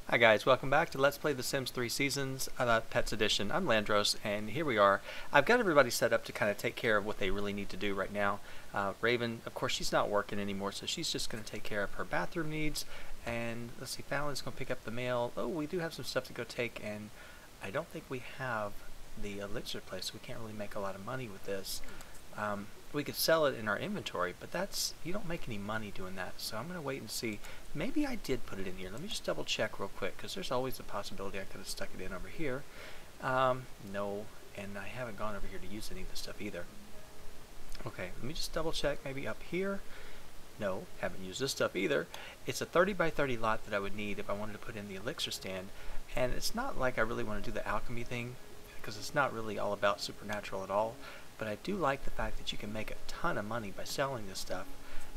Hi guys, welcome back to Let's Play The Sims 3 Seasons, Pets Edition. I'm Landros, and here we are. I've got everybody set up to kind of take care of what they really need to do right now. Raven, of course, she's not working anymore, so she's just going to take care of her bathroom needs. And let's see, Fallon's going to pick up the mail. Oh, we do have some stuff to go take, and I don't think we have the elixir place, so we can't really make a lot of money with this. We could sell it in our inventory, but you don't make any money doing that, so I'm going to wait and see. Maybe I did put it in here. Let me just double check real quick, because there's always a possibility I could have stuck it in over here. No, and I haven't gone over here to use any of this stuff either. Okay, let me just double check. Maybe up here. No, haven't used this stuff either. It's a 30 by 30 lot that I would need if I wanted to put in the elixir stand, and it's not like I really want to do the alchemy thing, because it's not really all about supernatural at all. But I do like the fact that you can make a ton of money by selling this stuff.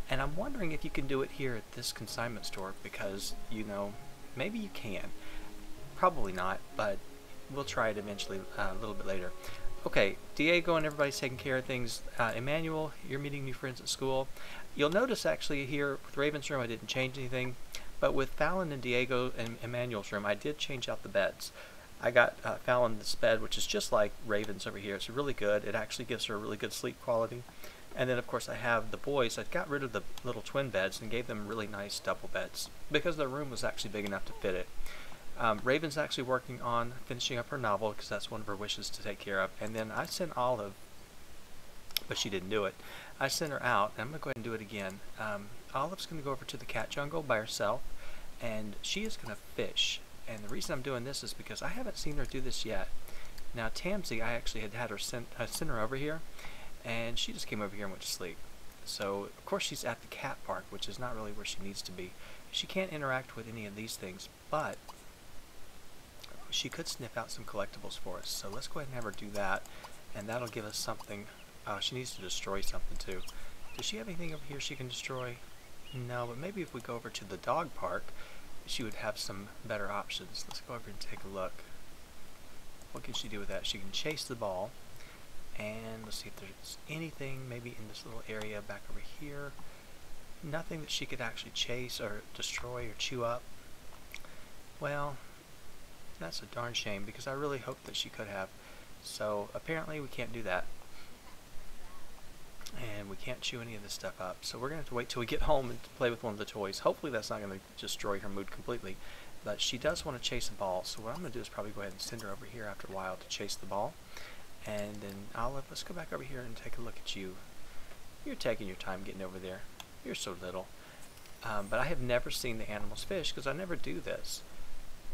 And I'm wondering if you can do it here at this consignment store, because, you know, maybe you can. Probably not, but we'll try it eventually a little bit later. Okay, Diego and everybody's taking care of things. Emmanuel, you're meeting new friends at school. You'll notice actually here with Raven's room I didn't change anything, but with Fallon and Diego and Emmanuel's room I did change out the beds. I got Fallon this bed, which is just like Raven's over here. It's really good. It actually gives her a really good sleep quality. And then, of course, I have the boys. I got rid of the little twin beds and gave them really nice double beds because their room was actually big enough to fit it. Raven's actually working on finishing up her novel because that's one of her wishes to take care of. And then I sent Olive, but she didn't do it. I sent her out, and I'm going to go ahead and do it again. Olive's going to go over to the cat jungle by herself, and she is going to fish. And the reason I'm doing this is because I haven't seen her do this yet. Now Tamsy, I actually had her sent her over here, and she just came over here and went to sleep. So of course she's at the cat park, which is not really where she needs to be. She can't interact with any of these things, but she could sniff out some collectibles for us. So let's go ahead and have her do that, and that'll give us something. She needs to destroy something too. Does she have anything over here she can destroy? No, but maybe if we go over to the dog park, she would have some better options. Let's go over and take a look. What can she do with that? She can chase the ball. And let's see if there's anything maybe in this little area back over here. Nothing that she could actually chase or destroy or chew up. Well, that's a darn shame because I really hoped that she could have. So apparently we can't do that. And we can't chew any of this stuff up. So we're going to have to wait till we get home and play with one of the toys. Hopefully that's not going to destroy her mood completely. But she does want to chase a ball. So what I'm going to do is probably go ahead and send her over here after a while to chase the ball. And then Olive, let's go back over here and take a look at you. You're taking your time getting over there. You're so little. But I have never seen the animals fish because I never do this.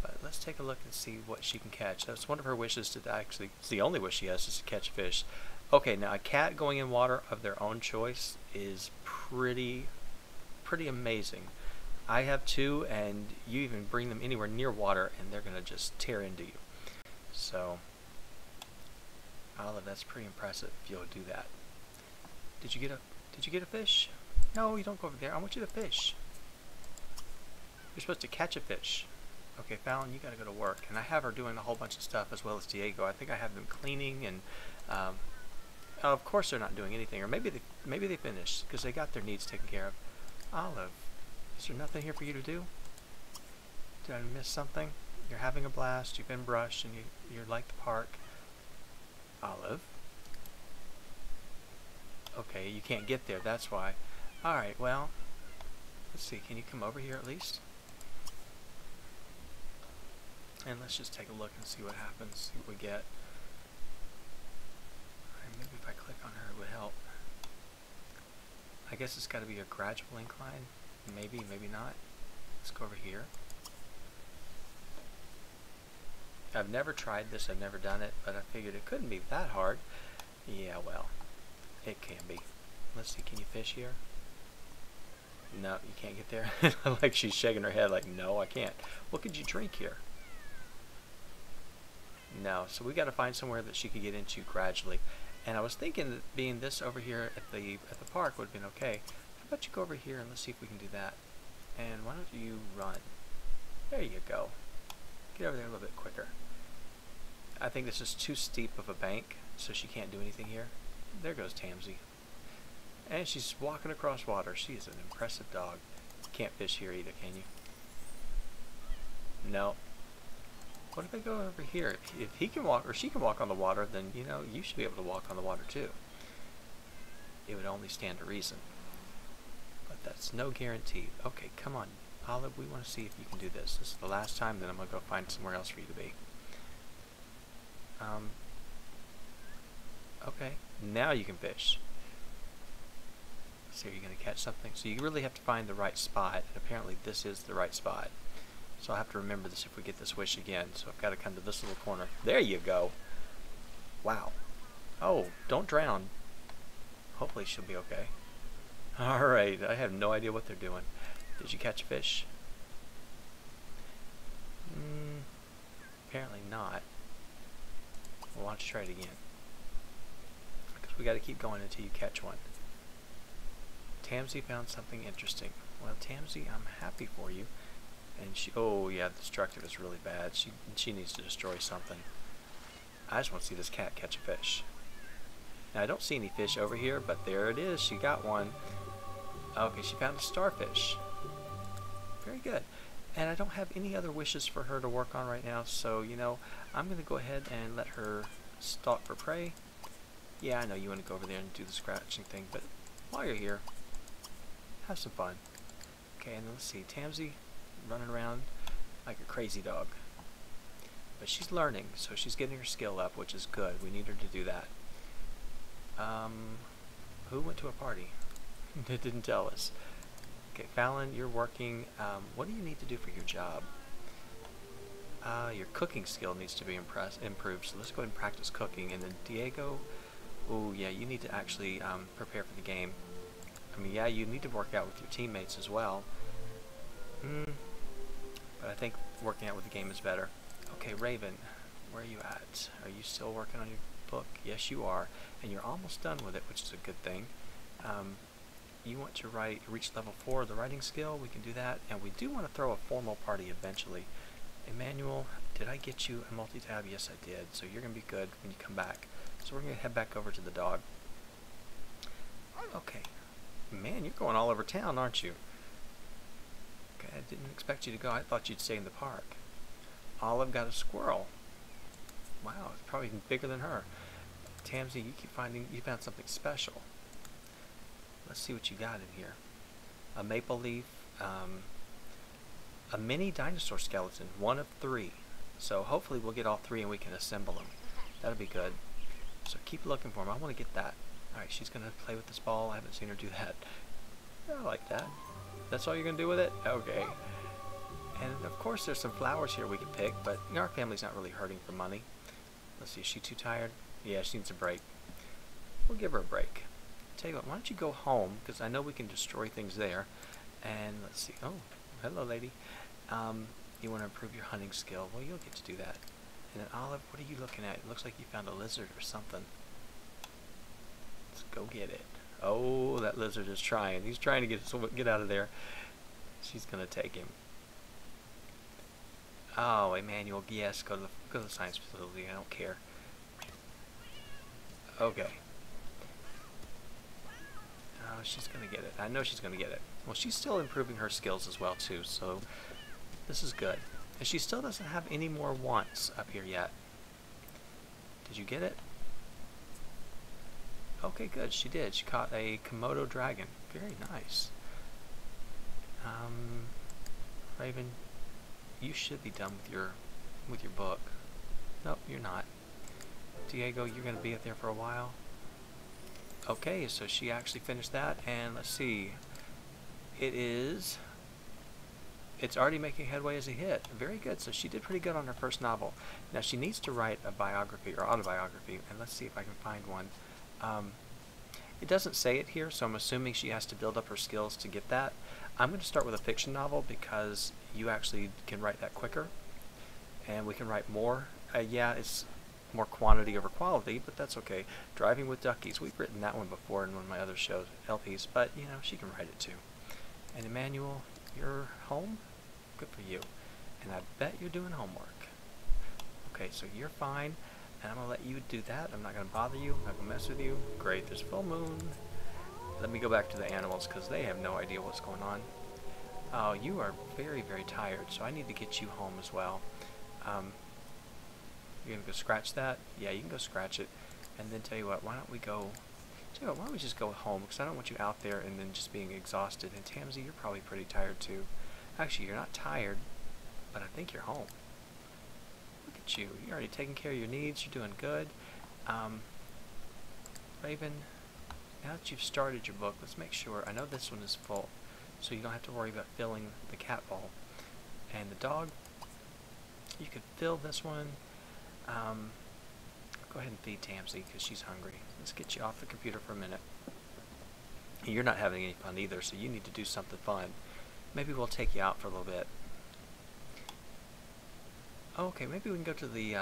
But let's take a look and see what she can catch. That's one of her wishes to actually, it's the only wish she has is to catch fish. Okay, now a cat going in water of their own choice is pretty amazing. I have two, and you even bring them anywhere near water and they're going to just tear into you. So, Olive, that's pretty impressive if you'll do that. Did you get a fish? No, you don't go over there. I want you to fish. You're supposed to catch a fish. Okay, Fallon, you got to go to work. And I have her doing a whole bunch of stuff as well as Diego. I think I have them cleaning and of course they're not doing anything, or maybe they finished because they got their needs taken care of. Olive, is there nothing here for you to do? Did I miss something? You're having a blast. You've been brushed, and you like the park. Olive. Okay, you can't get there. That's why. All right. Well, let's see. Can you come over here at least? And let's just take a look and see what happens. See what we get. Maybe if I click on her it would help. I guess it's got to be a gradual incline. Maybe, maybe not. Let's go over here. I've never tried this, I've never done it, but I figured it couldn't be that hard. Yeah, well, it can be. Let's see, can you fish here? No, you can't get there. Like she's shaking her head like, no, I can't. What could you drink here? No, so we got to find somewhere that she could get into gradually. And I was thinking that being this over here at the park would have been okay. How about you go over here and let's see if we can do that. And why don't you run? There you go. Get over there a little bit quicker. I think this is too steep of a bank, so she can't do anything here. There goes Tamsy. And she's walking across water. She is an impressive dog. Can't fish here either, can you? No. What if I go over here? If he can walk, or she can walk on the water, then, you know, you should be able to walk on the water too. It would only stand to reason. But that's no guarantee. Okay, come on, Olive, we want to see if you can do this. This is the last time, then I'm going to go find somewhere else for you to be. Okay, now you can fish. So you're going to catch something. So you really have to find the right spot, and apparently this is the right spot. So I'll have to remember this if we get this wish again. So I've got to come to this little corner. There you go. Wow. Oh, don't drown. Hopefully she'll be okay. Alright, I have no idea what they're doing. Did you catch a fish? Apparently not. Well, why don't you try it again? Because we got to keep going until you catch one. Tamsy found something interesting. Well, Tamsy, I'm happy for you. And she, oh yeah, destructive is really bad. She needs to destroy something. I just want to see this cat catch a fish. Now I don't see any fish over here, but there it is. She got one. Okay, she found a starfish. Very good. And I don't have any other wishes for her to work on right now, so you know, I'm going to go ahead and let her stalk for prey. Yeah, I know you want to go over there and do the scratching thing, but while you're here, have some fun. Okay, and let's see, Tamsy running around like a crazy dog. But she's learning, so she's getting her skill up, which is good. We need her to do that. Who went to a party? It didn't tell us. Okay, Fallon, you're working. What do you need to do for your job? Your cooking skill needs to be improved, so let's go ahead and practice cooking. And then Diego, oh yeah, you need to actually prepare for the game. I mean, yeah, you need to work out with your teammates as well. But I think working out with the game is better. Okay, Raven, where are you at? Are you still working on your book? Yes, you are. And you're almost done with it, which is a good thing. You want to reach level 4 of the writing skill. We can do that. And we do want to throw a formal party eventually. Emmanuel, did I get you a multi-tab? Yes, I did. So you're going to be good when you come back. So we're going to head back over to the dog. Okay. Man, you're going all over town, aren't you? Okay, I didn't expect you to go. I thought you'd stay in the park. Olive got a squirrel. Wow, it's probably even bigger than her. Tamsy, you found something special. Let's see what you got in here. A maple leaf, a mini dinosaur skeleton, 1 of 3. So hopefully we'll get all 3 and we can assemble them. That'll be good. So keep looking for them. I want to get that. Alright, she's going to play with this ball. I haven't seen her do that. I like that. That's all you're going to do with it? Okay. And of course there's some flowers here we can pick, but you know, our family's not really hurting for money. Let's see, is she too tired? Yeah, she needs a break. We'll give her a break. Tell you what, why don't you go home, because I know we can destroy things there. And let's see, oh, hello lady. You want to improve your hunting skill. Well, you'll get to do that. And then Olive, what are you looking at? It looks like you found a lizard or something. Let's go get it. Oh, that lizard is trying. He's trying to get out of there. She's going to take him. Oh, Emmanuel, yes, go to the science facility. I don't care. Okay. Oh, she's going to get it. I know she's going to get it. Well, she's still improving her skills as well, too, so this is good. And she still doesn't have any more wants up here yet. Did you get it? Okay, good. She did. She caught a Komodo dragon. Very nice. Raven, you should be done with your book. Nope, you're not. Diego, you're going to be up there for a while. Okay, so she actually finished that, and let's see. It's already making headway as a hit. Very good. So she did pretty good on her first novel. Now she needs to write a biography or autobiography, and let's see if I can find one. It doesn't say it here, so I'm assuming she has to build up her skills to get that. I'm going to start with a fiction novel because you actually can write that quicker, and we can write more. Yeah, it's more quantity over quality, but that's okay. Driving with Duckies, we've written that one before in one of my other shows, LPs, but you know, she can write it too. And Emmanuel, you're home? Good for you. And I bet you're doing homework. Okay, so you're fine, and I'm going to let you do that. I'm not going to bother you. I'm not going to mess with you. Great, there's full moon. Let me go back to the animals because they have no idea what's going on. Oh, you are very, very tired, so I need to get you home as well. You're gonna go scratch that? Yeah, you can go scratch it. And then tell you what, why don't we go... Tell you what, why don't we just go home? Because I don't want you out there and then just being exhausted. And Tamsy, you're probably pretty tired too. Actually, you're not tired, but I think you're home. Look at you. You're already taking care of your needs. You're doing good. Raven, now that you've started your book, let's make sure. I know this one is full, so you don't have to worry about filling the cat bowl. And the dog, you could fill this one. Go ahead and feed Tamsy because she's hungry. Let's get you off the computer for a minute. You're not having any fun either, so you need to do something fun. Maybe we'll take you out for a little bit. Okay, maybe we can go to the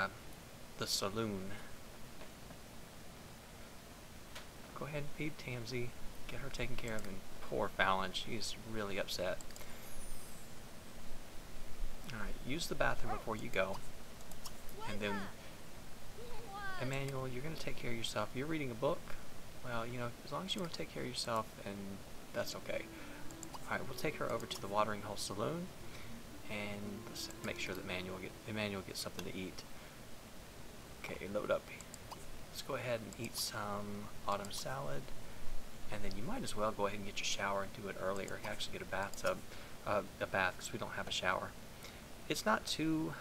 saloon. Go ahead and feed Tamsy. Get her taken care of. And poor Fallon, she's really upset. Alright, use the bathroom before you go. And then, Emmanuel, you're going to take care of yourself. You're reading a book. Well, you know, as long as you want to take care of yourself, and that's okay. Alright, we'll take her over to the Watering Hole Saloon, and let's make sure that Emmanuel gets something to eat. Okay, load up. Let's go ahead and eat some autumn salad, and then you might as well go ahead and get your shower and do it earlier. You actually get a bathtub, a bath, because we don't have a shower. It's not too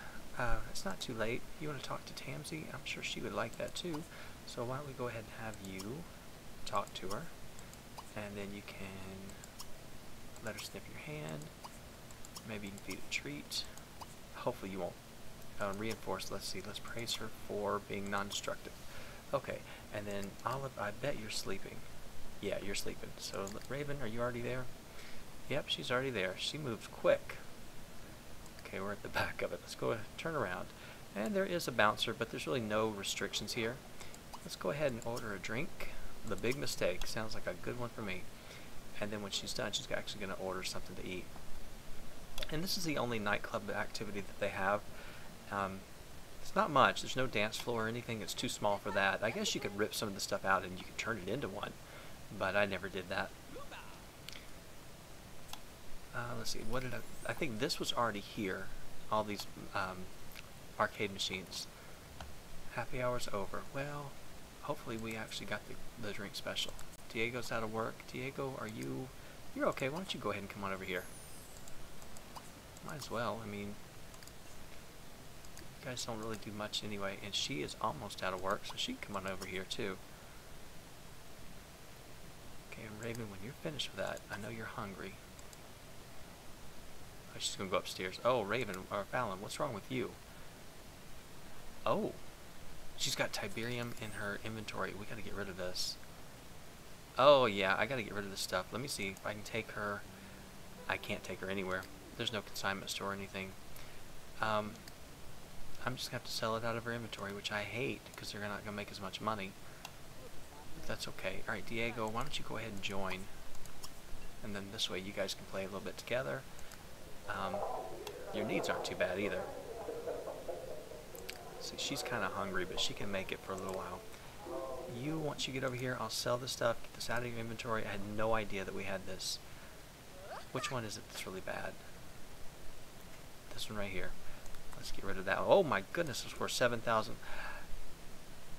late. You want to talk to Tamsy? I'm sure she would like that too. So why don't we go ahead and have you talk to her, and then you can let her sniff your hand. Maybe you can feed a treat. Hopefully you won't reinforce. Let's see. Let's praise her for being non-destructive. Okay, and then Olive, I bet you're sleeping. Yeah, you're sleeping. So Raven, are you already there? Yep, she's already there. She moves quick. Okay, we're at the back of it. Let's go ahead and turn around. And there is a bouncer, but there's really no restrictions here. Let's go ahead and order a drink. The Big Mistake. Sounds like a good one for me. And then when she's done, she's actually going to order something to eat. And this is the only nightclub activity that they have. It's not much. There's no dance floor or anything. It's too small for that. I guess you could rip some of the stuff out and you could turn it into one. But I never did that. Let's see. What did I think this was already here. All these arcade machines. Happy hour's over. Well, hopefully we actually got the drink special. Diego's out of work. Diego, you're okay. Why don't you go ahead and come on over here? Might as well. I mean, you guys don't really do much anyway. And she is almost out of work, so she can come on over here too. Okay, and Raven, when you're finished with that, I know you're hungry. Oh, she's gonna go upstairs. Oh, Raven, or Fallon, what's wrong with you? Oh, she's got Tiberium in her inventory. We gotta get rid of this. Oh yeah, I gotta get rid of this stuff. Let me see if I can take her. I can't take her anywhere. There's no consignment store or anything. I'm just gonna have to sell it out of her inventory, which I hate because they're not gonna make as much money. But that's okay. All right, Diego, why don't you go ahead and join? And then this way you guys can play a little bit together. Your needs aren't too bad either. See, she's kind of hungry, but she can make it for a little while. Once you get over here, I'll sell this stuff, get this out of your inventory. I had no idea that we had this. Which one is it that's really bad? This one right here. Let's get rid of that one. Oh my goodness, it's worth 7,000.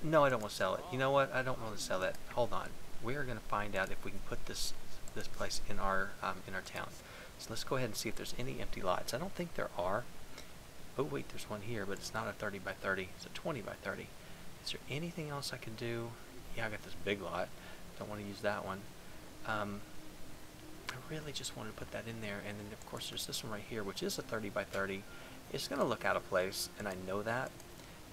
No, I don't want to sell it. You know what? I don't want to sell that. Hold on. We are going to find out if we can put this place in our town. So let's go ahead and see if there's any empty lots. I don't think there are. Oh wait, there's one here, but it's not a 30 by 30. It's a 20 by 30. Is there anything else I can do? Yeah, I got this big lot. Don't want to use that one. I really just wanted to put that in there. And then of course there's this one right here, which is a 30 by 30. It's going to look out of place, and I know that.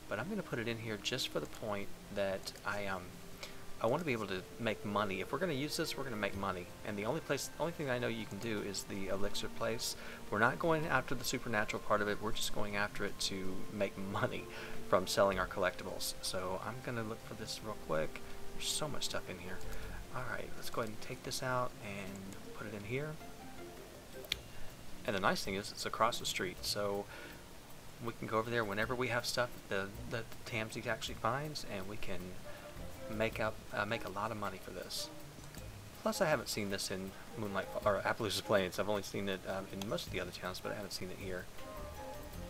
But I'm going to put it in here just for the point that I want to be able to make money. If we're going to use this, we're going to make money. And the only thing I know you can do is the elixir place. We're not going after the supernatural part of it. We're just going after it to make money from selling our collectibles. So I'm going to look for this real quick. There's so much stuff in here. Alright, let's go ahead and take this out and put it in here. And the nice thing is it's across the street. So we can go over there whenever we have stuff that Tamsy actually finds, and we can make a lot of money for this. Plus, I haven't seen this in Moonlight or Appaloosa Plains. I've only seen it in most of the other towns, but I haven't seen it here.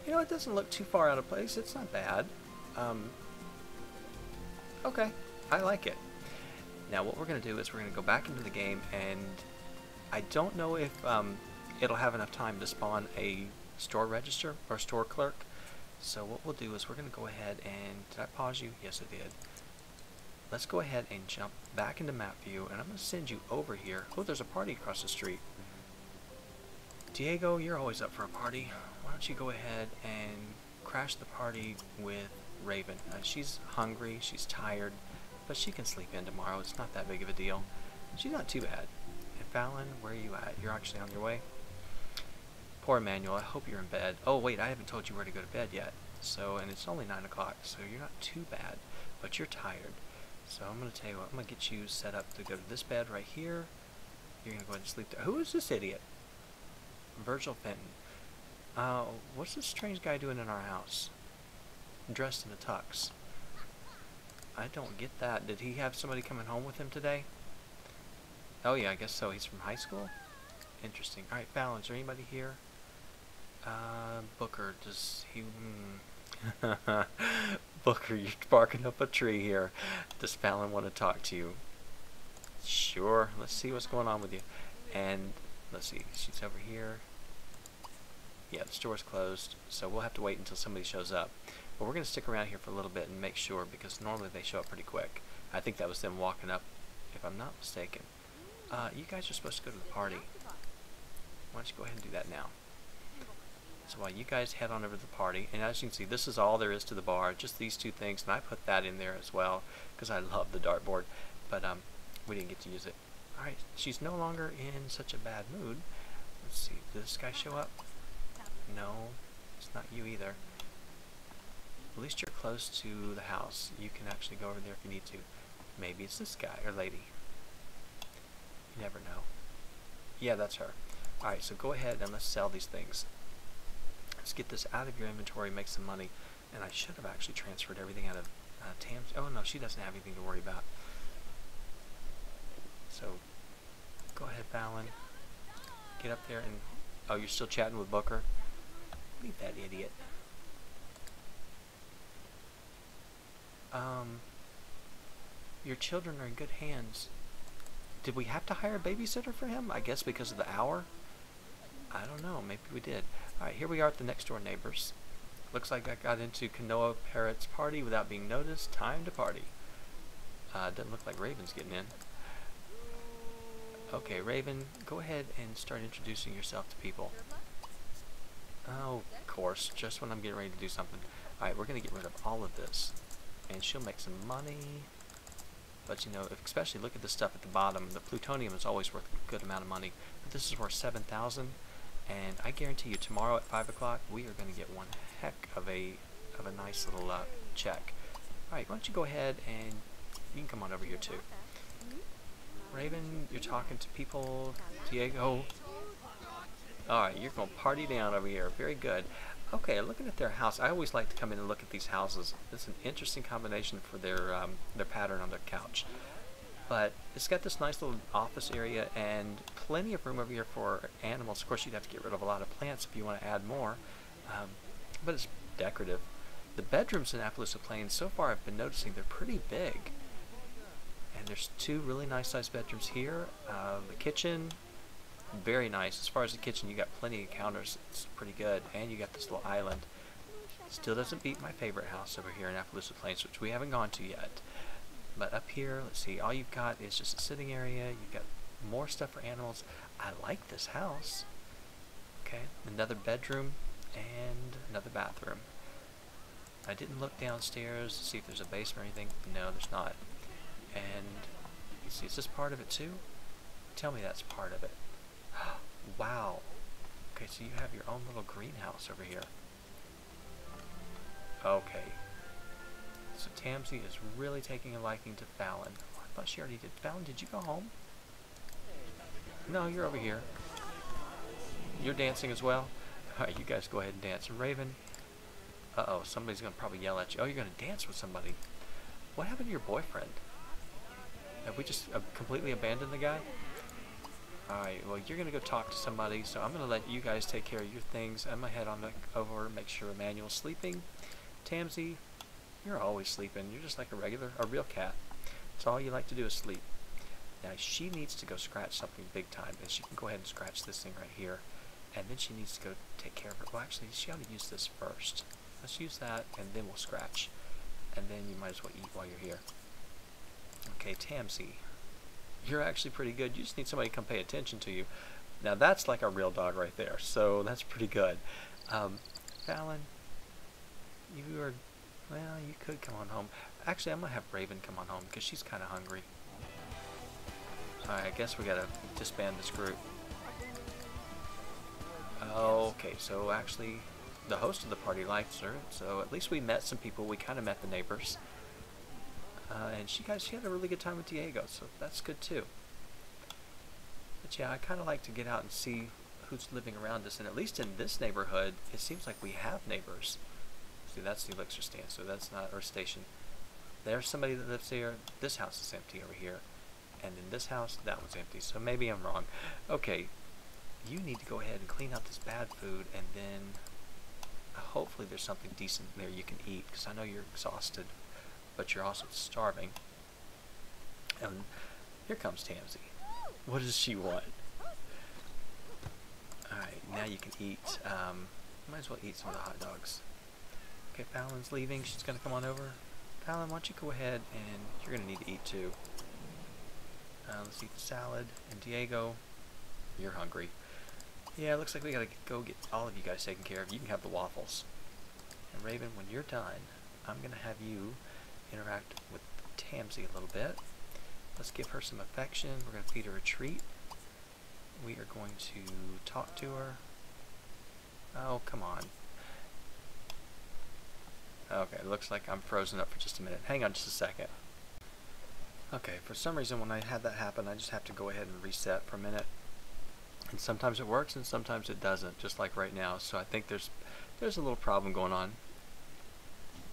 You know, it doesn't look too far out of place. It's not bad. Okay, I like it. Now, what we're going to do is we're going to go back into the game, and I don't know if it'll have enough time to spawn a store register or store clerk. So what we'll do is we're going to go ahead and... Did I pause you? Yes, I did. Let's go ahead and jump back into map view, and I'm going to send you over here. Oh, there's a party across the street. Diego, you're always up for a party. Why don't you go ahead and crash the party with Raven. She's hungry, she's tired, but she can sleep in tomorrow. It's not that big of a deal. She's not too bad. And Fallon, where are you at? You're actually on your way? Poor Emmanuel, I hope you're in bed. Oh wait, I haven't told you where to go to bed yet. So, and it's only 9 o'clock, so you're not too bad, but you're tired. So I'm going to tell you what, I'm going to get you set up to go to this bed right here. You're going to go ahead and sleep there. Who is this idiot? Virgil Fenton. What's this strange guy doing in our house? Dressed in a tux. I don't get that. Did he have somebody coming home with him today? Oh yeah, I guess so. He's from high school? Interesting. Alright, Fallon, is there anybody here? Booker, does he... Booker, you're barking up a tree here. Does Fallon want to talk to you? Sure. Let's see what's going on with you. And, let's see, she's over here. Yeah, the store's closed, so we'll have to wait until somebody shows up. But we're going to stick around here for a little bit and make sure, because normally they show up pretty quick. I think that was them walking up, if I'm not mistaken. You guys are supposed to go to the party. Why don't you go ahead and do that now? So while you guys head on over to the party, and as you can see, this is all there is to the bar, just these two things, and I put that in there as well, because I love the dartboard, but we didn't get to use it. Alright, she's no longer in such a bad mood. Let's see, did this guy show up? No, it's not you either. At least you're close to the house. You can actually go over there if you need to. Maybe it's this guy or lady. You never know. Yeah, that's her. Alright, so go ahead and let's sell these things. Let's get this out of your inventory, make some money. And I should have actually transferred everything out of Tam's. Oh no, she doesn't have anything to worry about. So, go ahead, Fallon. Get up there and... Oh, you're still chatting with Booker? Leave that idiot. Your children are in good hands. Did we have to hire a babysitter for him? I guess because of the hour? I don't know. Maybe we did. Alright, here we are at the next door neighbors. Looks like I got into Kanoa Parrot's party without being noticed. Time to party. Doesn't look like Raven's getting in. Okay, Raven, go ahead and start introducing yourself to people. Oh, of course, just when I'm getting ready to do something. Alright, we're going to get rid of all of this. And she'll make some money. But you know, especially look at the stuff at the bottom. The plutonium is always worth a good amount of money. But this is worth 7,000. And I guarantee you tomorrow at 5 o'clock, we are going to get one heck of a nice little check. Alright, why don't you go ahead and you can come on over here too. Raven, you're talking to people. Diego. Alright, you're going to party down over here. Very good. Okay, looking at their house, I always like to come in and look at these houses. It's an interesting combination for their pattern on their couch. But it's got this nice little office area and plenty of room over here for animals. Of course, you'd have to get rid of a lot of plants if you want to add more. But it's decorative. The bedrooms in Appaloosa Plains, so far I've been noticing they're pretty big. And there's two really nice sized bedrooms here. The kitchen, very nice. As far as the kitchen, you got plenty of counters. It's pretty good. And you got this little island. Still doesn't beat my favorite house over here in Appaloosa Plains, which we haven't gone to yet. But up here, let's see, all you've got is just a sitting area. You've got more stuff for animals. I like this house. Okay, another bedroom and another bathroom. I didn't look downstairs to see if there's a basement or anything. No, there's not. And, let's see, is this part of it too? Tell me that's part of it. Wow. Okay, so you have your own little greenhouse over here. Okay. So Tamsy is really taking a liking to Fallon. Oh, I thought she already did. Fallon, did you go home? No, you're over here. You're dancing as well? Alright, you guys go ahead and dance. Raven. Uh-oh, somebody's going to probably yell at you. Oh, you're going to dance with somebody. What happened to your boyfriend? Have we just completely abandoned the guy? Alright, well, you're going to go talk to somebody, so I'm going to let you guys take care of your things. I'm going to head on over and make sure Emmanuel's sleeping. Tamsy, you're always sleeping. You're just like a real cat. So all you like to do is sleep. Now, she needs to go scratch something big time, and she can go ahead and scratch this thing right here. And then she needs to go take care of her. Well, actually, she ought to use this first. Let's use that, and then we'll scratch. And then you might as well eat while you're here. Okay, Tamsy. You're actually pretty good. You just need somebody to come pay attention to you. Now that's like a real dog right there, so that's pretty good. Fallon, you are, well, you could come on home. Actually, I'm going to have Raven come on home because she's kind of hungry. Alright, I guess we got to disband this group. Okay, so actually, the host of the party likes her, so at least we met some people. We kind of met the neighbors. And she had a really good time with Diego, so that's good too. But yeah, I kind of like to get out and see who's living around us, and at least in this neighborhood, it seems like we have neighbors. See, that's the elixir stand, so that's not our station. There's somebody that lives here. This house is empty over here. And in this house, that one's empty, so maybe I'm wrong. Okay, you need to go ahead and clean out this bad food, and then hopefully there's something decent there you can eat, because I know you're exhausted. But you're also starving. And here comes Tamsy. What does she want? Alright, now you can eat. Might as well eat some of the hot dogs. Okay, Fallon's leaving. She's going to come on over. Fallon, why don't you go ahead, and you're going to need to eat too. Let's eat the salad. And Diego, you're hungry. Yeah, it looks like we got to go get all of you guys taken care of. You can have the waffles. And Raven, when you're done, I'm going to have you interact with Tamsy a little bit. Let's give her some affection. We're going to feed her a treat. We are going to talk to her. Oh, come on. Okay, it looks like I'm frozen up for just a minute. Hang on just a second. Okay, for some reason when I had that happen, I just have to go ahead and reset for a minute. And sometimes it works and sometimes it doesn't, just like right now. So I think there's a little problem going on.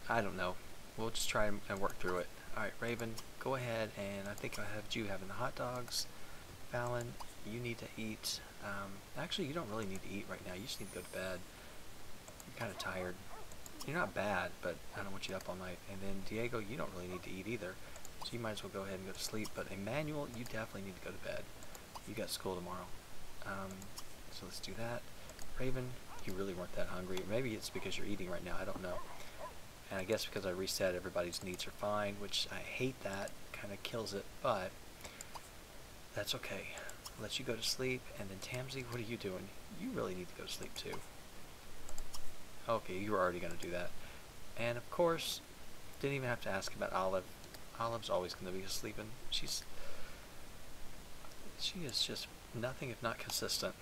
I don't know. We'll just try and work through it. Alright, Raven, go ahead, and I think I have you having the hot dogs. Fallon, you need to eat. Actually, you don't really need to eat right now. You just need to go to bed. You're kind of tired. You're not bad, but I don't want you up all night. And then Diego, you don't really need to eat either. So you might as well go ahead and go to sleep. But Emmanuel, you definitely need to go to bed. You got school tomorrow. So let's do that. Raven, you really weren't that hungry. Maybe it's because you're eating right now. I don't know. And I guess because I reset, everybody's needs are fine, which I hate that. Kind of kills it, but that's okay. I'll let you go to sleep. And then Tamsy, what are you doing? You really need to go to sleep too. Okay, you were already going to do that. And of course, didn't even have to ask about Olive. Olive's always going to be sleeping. She is just nothing if not consistent.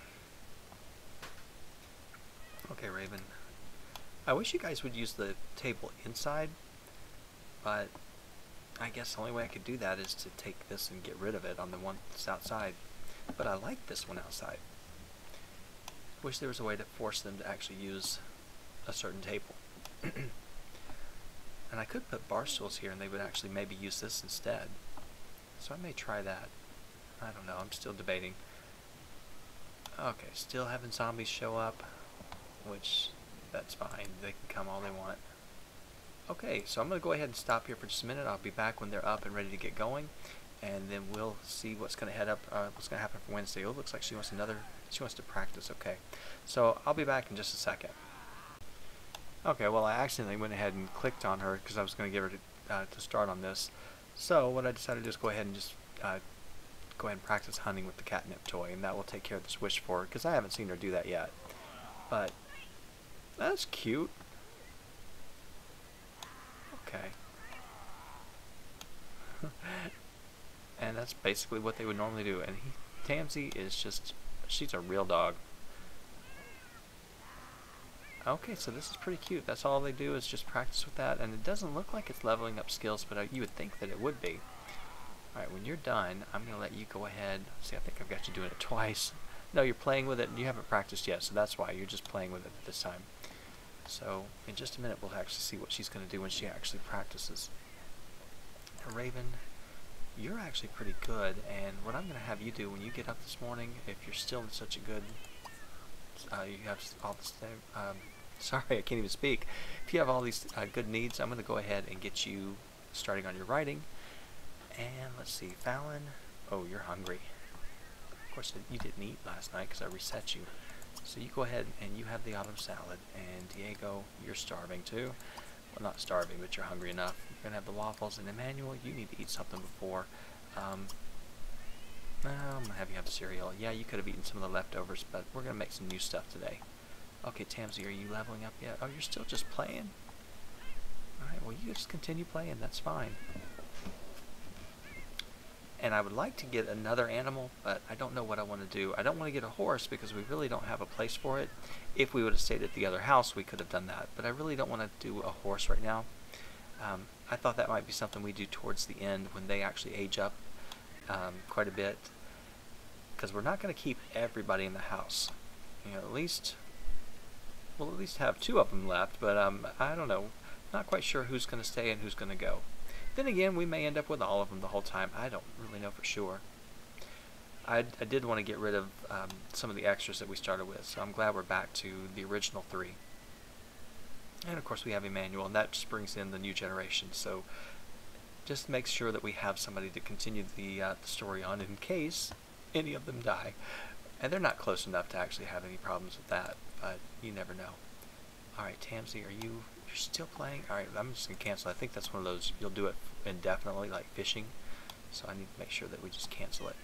Okay, Raven. I wish you guys would use the table inside, but I guess the only way I could do that is to take this and get rid of it on the one that's outside. But I like this one outside. Wish there was a way to force them to actually use a certain table. And I could put bar stools here and they would actually maybe use this instead. So I may try that. I don't know, I'm still debating. Okay, still having zombies show up, which that's fine. They can come all they want. Okay, so I'm going to go ahead and stop here for just a minute. I'll be back when they're up and ready to get going, and then we'll see what's going to what's going to happen for Wednesday. Oh, looks like she wants to practice. Okay, so I'll be back in just a second. Okay, well I accidentally went ahead and clicked on her because I was going to give her to start on this. So what I decided to do is go ahead and just go ahead and practice hunting with the catnip toy, and that will take care of this wish for her because I haven't seen her do that yet. But that's cute. Okay. And that's basically what they would normally do. And Tamsy is just, she's a real dog. Okay, so this is pretty cute. That's all they do is just practice with that, and it doesn't look like it's leveling up skills, but you would think that it would be. Alright, when you're done, I'm going to let you go ahead. See, I think I've got you doing it twice. No, you're playing with it, and you haven't practiced yet, so that's why. You're just playing with it this time. So, in just a minute, we'll actually see what she's going to do when she actually practices. Now, Raven, you're actually pretty good, and what I'm going to have you do when you get up this morning, if you're still in such a good, you have all this, sorry, I can't even speak. If you have all these good needs, I'm going to go ahead and get you starting on your writing. And let's see, Fallon, oh, you're hungry. Of course, you didn't eat last night because I reset you. So you go ahead and you have the autumn salad, and Diego, you're starving too. Well, not starving, but you're hungry enough. You're going to have the waffles, and Emmanuel, you need to eat something before. I'm going to have you have cereal. Yeah, you could have eaten some of the leftovers, but we're going to make some new stuff today. Okay, Tamsy, are you leveling up yet? Oh, you're still just playing? Alright, well, you just continue playing. That's fine. And I would like to get another animal, but I don't know what I want to do. I don't want to get a horse because we really don't have a place for it. If we would have stayed at the other house, we could have done that. But I really don't want to do a horse right now. I thought that might be something we do towards the end when they actually age up quite a bit. Because we're not going to keep everybody in the house. You know, we'll at least have 2 of them left, but I don't know. Not quite sure who's going to stay and who's going to go. Then again, we may end up with all of them the whole time. I don't really know for sure. I did want to get rid of some of the extras that we started with, so I'm glad we're back to the original 3. And of course we have Emmanuel, and that just brings in the new generation, so just make sure that we have somebody to continue the story on in case any of them die. And they're not close enough to actually have any problems with that, but you never know. Alright, Tamsy, you're still playing? Alright, I'm just going to cancel. I think that's one of those, you'll do it indefinitely, like fishing. So I need to make sure that we just cancel it.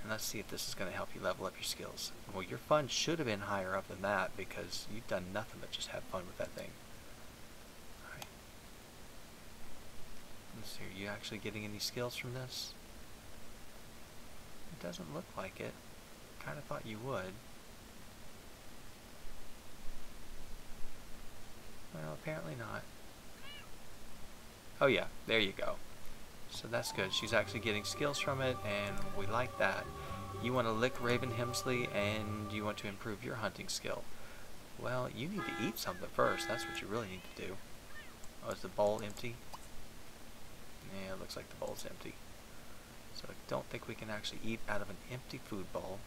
And let's see if this is going to help you level up your skills. Well, your fun should have been higher up than that because you've done nothing but just have fun with that thing. Alright. Let's see, are you actually getting any skills from this? It doesn't look like it. Kind of thought you would. Well, apparently not. Oh yeah, there you go. So that's good. She's actually getting skills from it, and we like that. You want to lick Raven Hemsley, and you want to improve your hunting skill. Well, you need to eat something first. That's what you really need to do. Oh, is the bowl empty? Yeah, it looks like the bowl's empty. So I don't think we can actually eat out of an empty food bowl.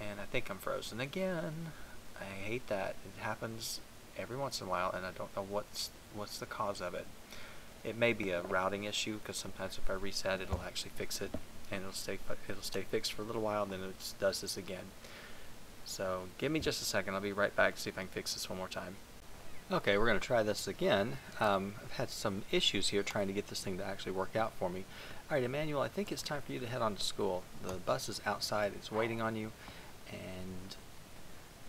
And I think I'm frozen again. I hate that. It happens every once in a while, and I don't know what's the cause of it. It may be a routing issue, because sometimes if I reset, it'll actually fix it, and it'll stay fixed for a little while, and then it does this again. So give me just a second. I'll be right back to see if I can fix this one more time. Okay, we're going to try this again. I've had some issues here trying to get this thing to actually work out for me. Alright, Emmanuel, I think it's time for you to head on to school. The bus is outside. It's waiting on you. And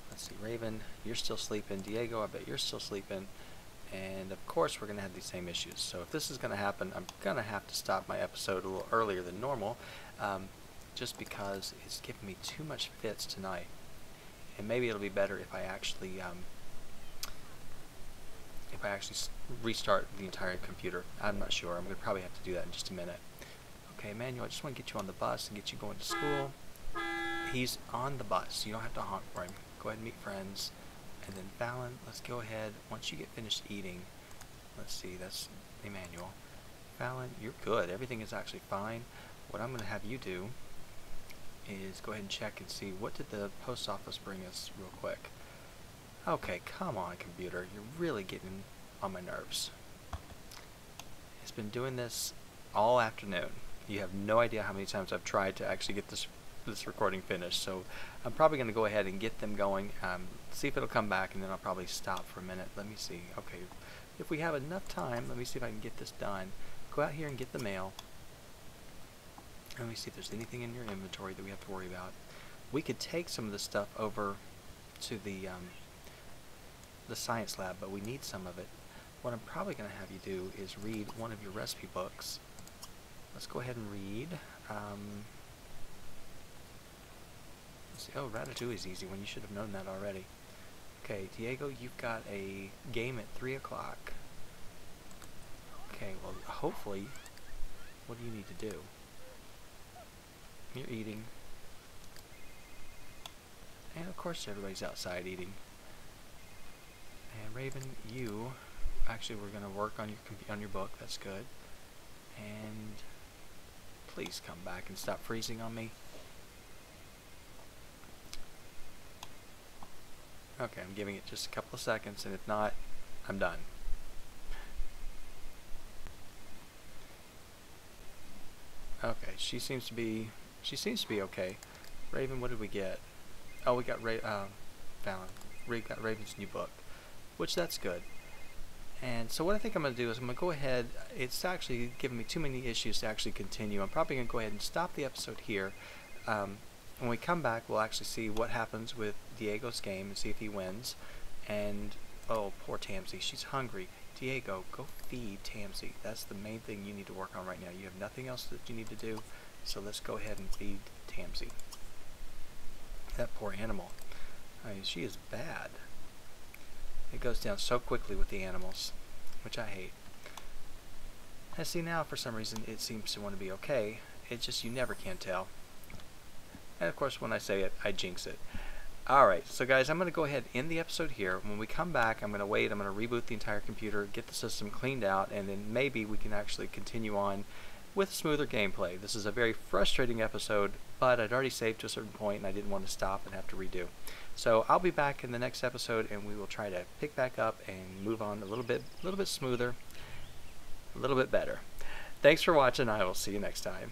let's see, Raven, you're still sleeping. Diego, I bet you're still sleeping. And of course we're going to have these same issues. So if this is going to happen, I'm going to have to stop my episode a little earlier than normal, just because it's giving me too much fits tonight. And maybe it'll be better if I actually restart the entire computer. I'm not sure. I'm going to probably have to do that in just a minute. Okay, Emmanuel, I just want to get you on the bus and get you going to school. He's on the bus. You don't have to honk for him. Go ahead and meet friends. And then Fallon, let's go ahead. Once you get finished eating, let's see, that's Emmanuel. Fallon, you're good. Everything is actually fine. What I'm going to have you do is go ahead and check and see what did the post office bring us real quick. Okay, come on, computer. You're really getting on my nerves. It's been doing this all afternoon. You have no idea how many times I've tried to actually get this recording finished. So I'm probably going to go ahead and get them going, see if it'll come back, and then I'll probably stop for a minute. Let me see. Okay, if we have enough time, let me see if I can get this done. Go out here and get the mail. Let me see if there's anything in your inventory that we have to worry about. We could take some of this stuff over to the science lab, but we need some of it. What I'm probably going to have you do is read one of your recipe books. Let's go ahead and read. Let's see. Oh, Ratatouille is easy one. You should have known that already. Okay, Diego, you've got a game at 3 o'clock. Okay, well, hopefully, what do you need to do? You're eating. And of course everybody's outside eating. And Raven, you, actually we're going to work on your book, that's good. And please come back and stop freezing on me. Okay, I'm giving it just a couple of seconds, and if not, I'm done. Okay, she seems to be okay. Raven, what did we get? Oh, we got Raven's new book, which that's good. And so what I think I'm going to do is I'm going to go ahead. It's actually giving me too many issues to actually continue. I'm probably going to go ahead and stop the episode here. When we come back, we'll actually see what happens with Diego's game and see if he wins. And, oh, poor Tamsy. She's hungry. Diego, go feed Tamsy. That's the main thing you need to work on right now. You have nothing else that you need to do. So let's go ahead and feed Tamsy. That poor animal. I mean, she is bad. It goes down so quickly with the animals, which I hate. And see, now for some reason it seems to want to be okay. It's just you never can tell. And of course when I say it, I jinx it. Alright, so guys, I'm going to go ahead and end the episode here. When we come back, I'm going to wait. I'm going to reboot the entire computer, get the system cleaned out, and then maybe we can actually continue on with smoother gameplay. This is a very frustrating episode, but I'd already saved to a certain point and I didn't want to stop and have to redo. So I'll be back in the next episode and we will try to pick back up and move on a little bit smoother, a little bit better. Thanks for watching. I will see you next time.